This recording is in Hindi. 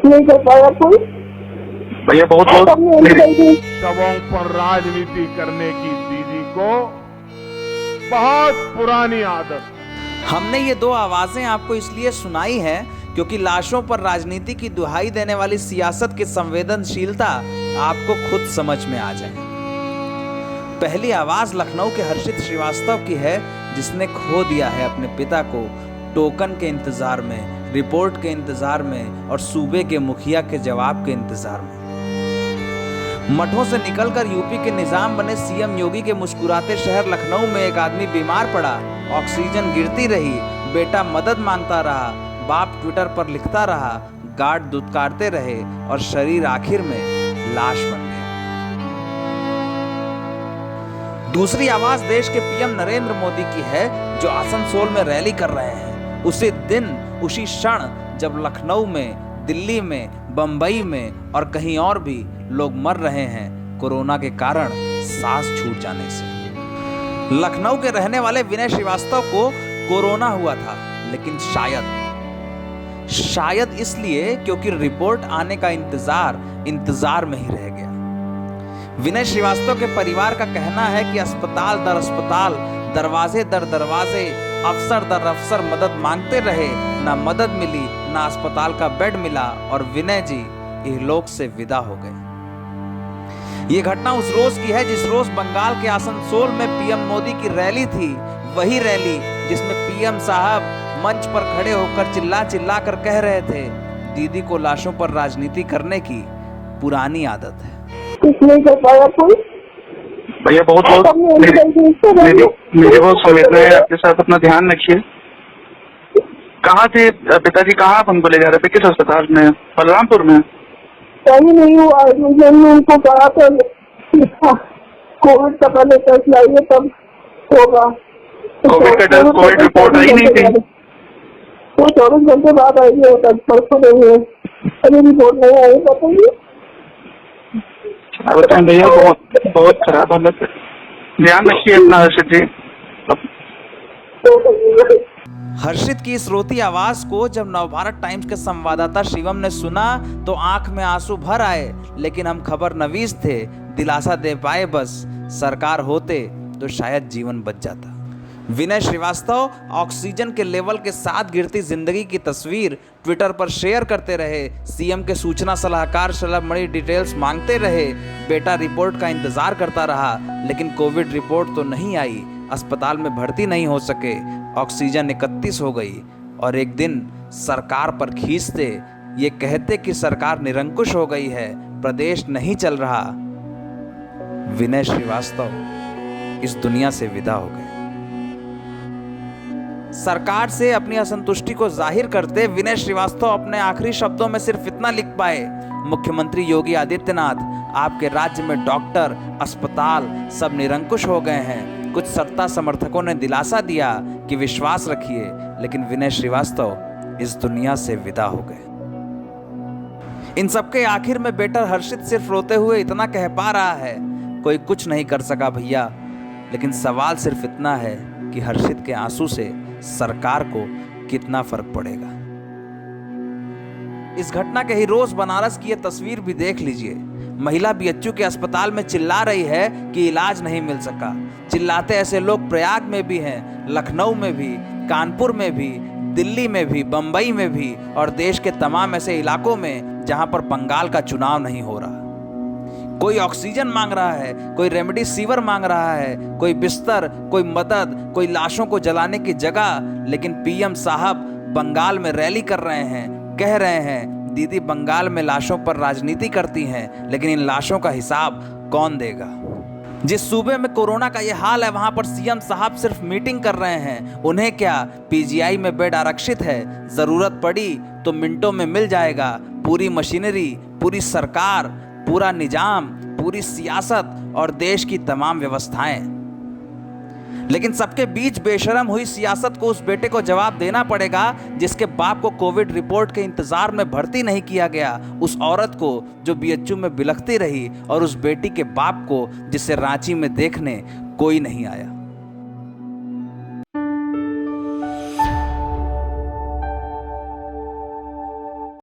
नहीं कर पाया कोई। भैया बहुत बहुत शवों पर राजनीति करने की दीदी को बहुत पुरानी आदत। हमने ये दो आवाजें आपको इसलिए सुनाई है क्योंकि लाशों पर राजनीति की दुहाई देने वाली सियासत की संवेदनशीलता आपको खुद समझ में आ जाए। पहली आवाज लखनऊ के हर्षित श्रीवास्तव की है, जिसने खो दिया है अपने पिता को टोकन के इंतजार में, रिपोर्ट के इंतजार में और सूबे के मुखिया के जवाब के इंतजार में। मठों से निकलकर यूपी के निजाम बने सीएम योगी के मुस्कुराते शहर लखनऊ में एक आदमी बीमार पड़ा, ऑक्सीजन गिरती रही, बेटा मदद मांगता रहा, बाप ट्विटर पर लिखता रहा, गार्ड दुत्कारते रहे और शरीर आखिर में लाश बन गया। दूसरी आवाज देश के पीएम नरेंद्र मोदी की है, जो आसनसोल में रैली कर रहे हैं। उसी दिन, उसी क्षण जब लखनऊ में, दिल्ली में, बंबई में और कहीं और भी लोग मर रहे हैं कोरोना के कारण सांस छूट जाने से। लखनऊ के रहने वाले विनय श्रीवास्तव को कोरोना हुआ था, लेकिन शायद इसलिए क्योंकि रिपोर्ट आने का इंतजार में ही रह गया। विनय श्रीवास्तव के परिवार का कहना है कि अस्पताल दर अस्पताल, दरवाजे दर दरवाजे, अफसर दर अफसर मदद मांगते रहे, ना मदद मिली, ना अस्पताल का बेड मिला और विनय जी इहलोक से विदा हो गए। ये घटना उस रोज की है जिस रोज बंगाल के आसनसोल में पीएम मोदी की रैली थी, वही रैली जिसमें पीएम साहब मंच पर खड़े होकर चिल्ला कर कह रहे थे, दीदी को लाशों पर राजनीति करने की पुरानी आदत है। नहीं कर पाया कोई। भैया बहुत मेरी बहुत संवेदना है आपके साथ, अपना ध्यान रखिए। कहाँ थे पिताजी, कहाँ आप हमको ले जा रहे थे, किस अस्पताल में? बलरामपुर में? सही नहीं हुआ, मैंने उनको कहा था कोविड का पहले टेस्ट लाइए तब होगा। कोविड का टेस्ट, कोविड रिपोर्ट आई नहीं थी? वो 24 घंटे बाद आएगी, परसों नहीं है, अभी रिपोर्ट नहीं आई। बताइए भैया बहुत खराब हालत है, ध्यान रखिए अपना हर्षित जी। हर्षित की इस रोती आवाज को जब नवभारत टाइम्स के संवाददाता शिवम ने सुना तो आंख में आंसू भर आए, लेकिन हम खबर नवीस थे, दिलासा दे पाए बस। सरकार होते तो शायद जीवन बच जाता। विनय श्रीवास्तव ऑक्सीजन के लेवल के साथ गिरती जिंदगी की तस्वीर ट्विटर पर शेयर करते रहे, सीएम के सूचना सलाहकार शलभ मणि डिटेल्स मांगते रहे, बेटा रिपोर्ट का इंतजार करता रहा, लेकिन कोविड रिपोर्ट तो नहीं आई, अस्पताल में भर्ती नहीं हो सके, ऑक्सीजन 31 हो गई और एक दिन सरकार पर खींचते, ये कहते कि सरकार निरंकुश हो गई है, प्रदेश नहीं चल रहा। विनय श्रीवास्तव इस दुनिया से विदा हो गए। सरकार से अपनी असंतुष्टि को जाहिर करते विनय श्रीवास्तव अपने आखिरी शब्दों में सिर्फ इतना लिख पाए, मुख्यमंत्री योगी आदित्यनाथ, आपके राज्य में डॉक्टर, अस्पताल सब निरंकुश हो गए हैं। कुछ सत्ता समर्थकों ने दिलासा दिया कि विश्वास रखिए, लेकिन विनय श्रीवास्तव इस दुनिया से विदा हो गए। इन सबके आखिर में बेटा हर्षित सिर्फ रोते हुए इतना कह पा रहा है, कोई कुछ नहीं कर सका भैया, लेकिन सवाल सिर्फ इतना है कि हर्षित के आंसू से सरकार को कितना फर्क पड़ेगा। इस घटना के ही रोज बनारस की यह तस्वीर भी देख लीजिए। महिला बीएचयू के अस्पताल में चिल्ला रही है कि इलाज नहीं मिल सका। चिल्लाते ऐसे लोग प्रयाग में भी हैं, लखनऊ में भी, कानपुर में भी, दिल्ली में भी, बंबई में भी और देश के तमाम ऐसे इलाकों में जहां पर बंगाल का चुनाव नहीं हो रहा। कोई ऑक्सीजन मांग रहा है, कोई रेमडेसिविर मांग रहा है, कोई बिस्तर, कोई मदद, कोई लाशों को जलाने की जगह, लेकिन पीएम साहब बंगाल में रैली कर रहे हैं, कह रहे हैं दीदी बंगाल में लाशों पर राजनीति करती हैं, लेकिन इन लाशों का हिसाब कौन देगा? जिस सूबे में कोरोना का ये हाल है वहां पर सीएम साहब सिर्फ मीटिंग कर रहे हैं। उन्हें क्या, पीजीआई में बेड आरक्षित है, जरूरत पड़ी तो मिनटों में मिल जाएगा। पूरी मशीनरी, पूरी सरकार, पूरा निजाम, पूरी सियासत और देश की तमाम व्यवस्थाएं। लेकिन सबके बीच बेशरम हुई सियासत को उस बेटे को जवाब देना पड़ेगा जिसके बाप को कोविड रिपोर्ट के इंतजार में भर्ती नहीं किया गया, उस औरत को जो बीएचयू में बिलखती रही और उस बेटी के बाप को जिसे रांची में देखने कोई नहीं आया।